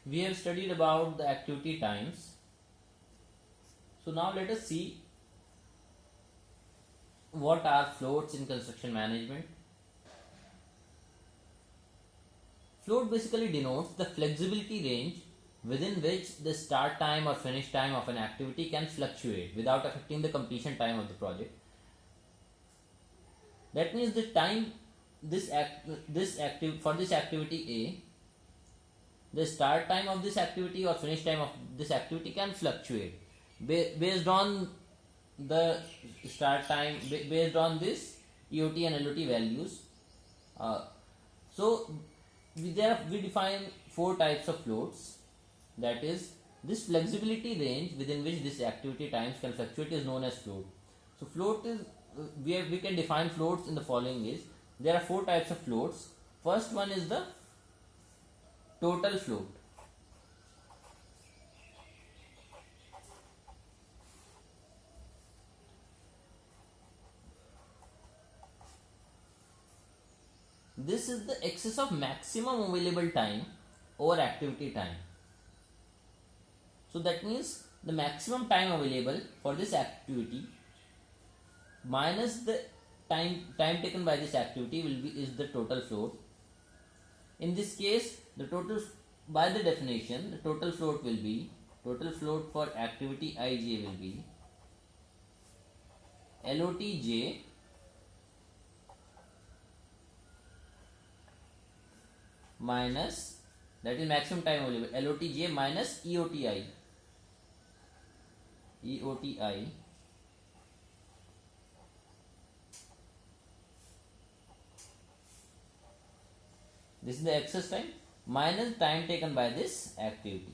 We have studied about the activity times. So now let us see what are floats in construction management. Float basically denotes the flexibility range within which the start time or finish time of an activity can fluctuate without affecting the completion time of the project. That means the time for this activity A, the start time of this activity or finish time of this activity can fluctuate based on the start time, based on this EOT and LOT values. So we define four types of floats. That is, this flexibility range within which this activity times can fluctuate is known as float. So float is we can define floats in the following ways. There are four types of floats. First one is the total float. This is the excess of maximum available time over activity time. So that means the maximum time available for this activity minus the time taken by this activity is the total float. In this case, the total, by the definition, the total float for activity ij will be LOTJ minus, that is maximum time available, LOTJ minus EOTI. This is the excess time minus time taken by this activity.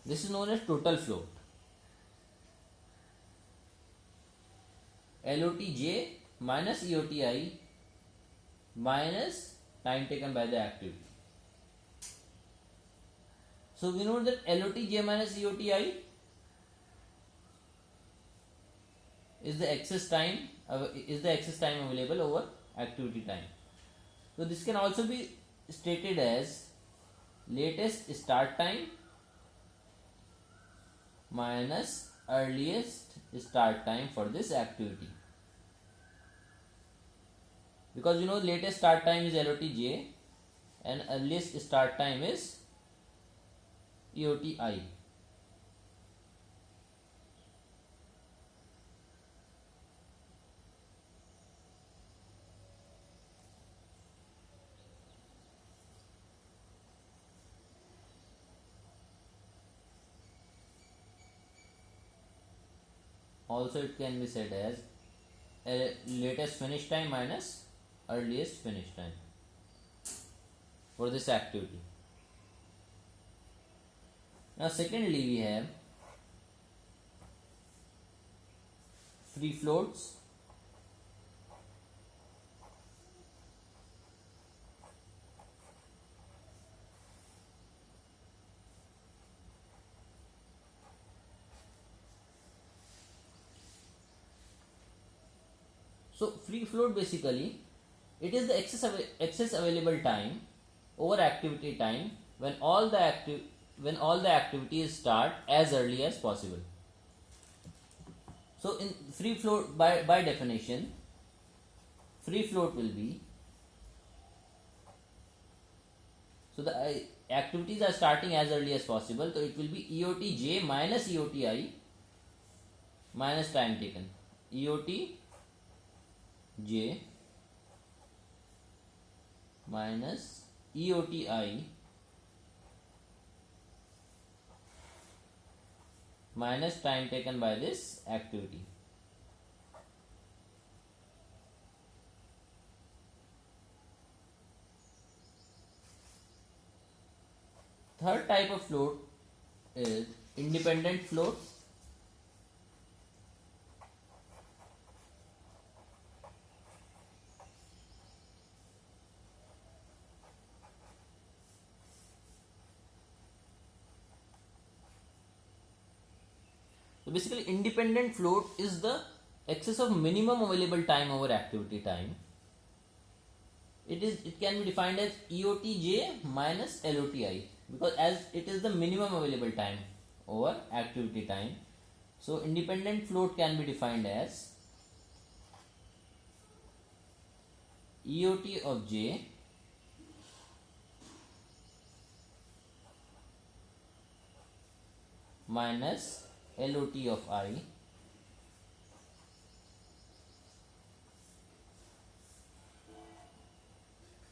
This is known as total float. LOTJ minus EOTI minus time taken by the activity. So we know that LOTJ minus EOTI is the excess time available over activity time. So this can also be stated as latest start time minus earliest start time for this activity. Because you know latest start time is LOTJ and earliest start time is EOTI. Also it can be said as latest finish time minus earliest finish time for this activity. Now secondly we have free floats. So free float basically it is the excess available time over activity time when all the activities start as early as possible. So in free float, by definition, free float will be, so the activities are starting as early as possible, so it will be EOTJ minus EOTI minus time taken. EOTJ minus EOTI minus time taken by this activity. Third type of float is independent float. So basically independent float is the excess of minimum available time over activity time. it can be defined as EOTJ minus LOTI, because as it is the minimum available time over activity time. So independent float can be defined as EOT of J minus LOT of I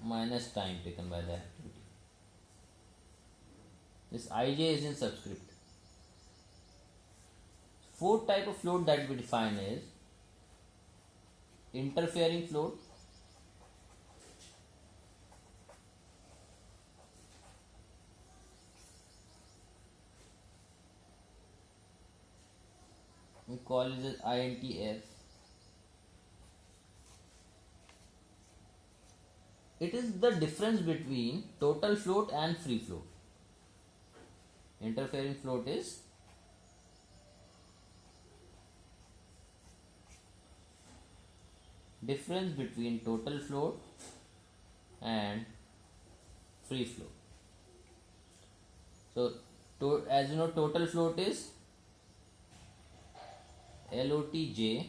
minus time taken by the activity. This Ij is in subscript. Fourth type of float that we define is interfering float, we call it as INTF. It is the difference between total float and free float. Interfering float is difference between total float and free float. So, as you know, total float is LOTJ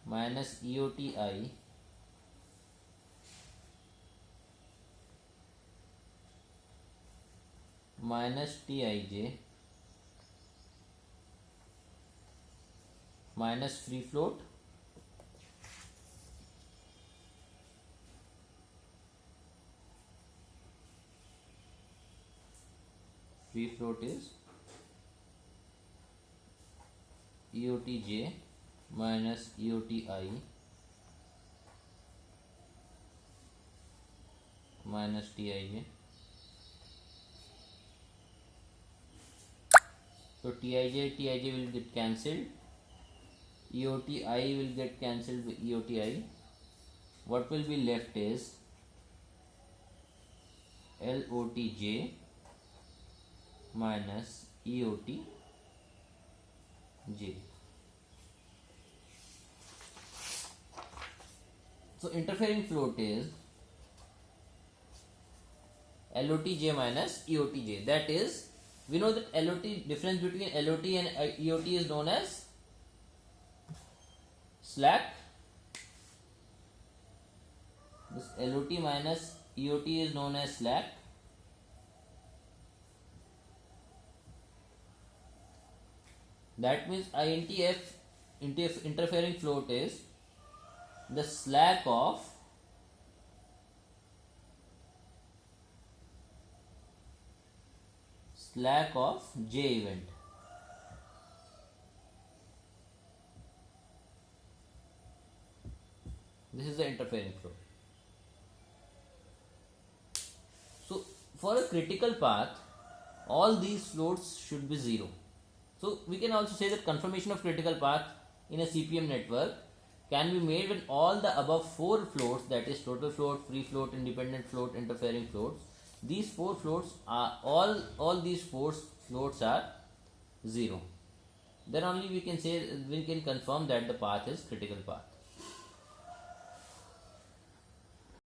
minus EOTI minus TIJ minus free float is EOTJ minus EOTI minus TIJ. So TIJ will get cancelled, EOTI will get cancelled with EOTI. What will be left is LOTJ minus EOTJ. So interfering float is LOTJ minus EOTJ. That is, we know that LOT, difference between LOT and EOT is known as slack. This LOT minus EOT is known as slack. That means INTF, interfering float, is the slack of J event. This is the interfering float. So for a critical path, all these floats should be 0. So we can also say that confirmation of critical path in a CPM network can be made when all the above 4 floats, that is total float, free float, independent float, interfering floats, these 4 floats are all these 4 floats are 0. Then only we can confirm that the path is critical path.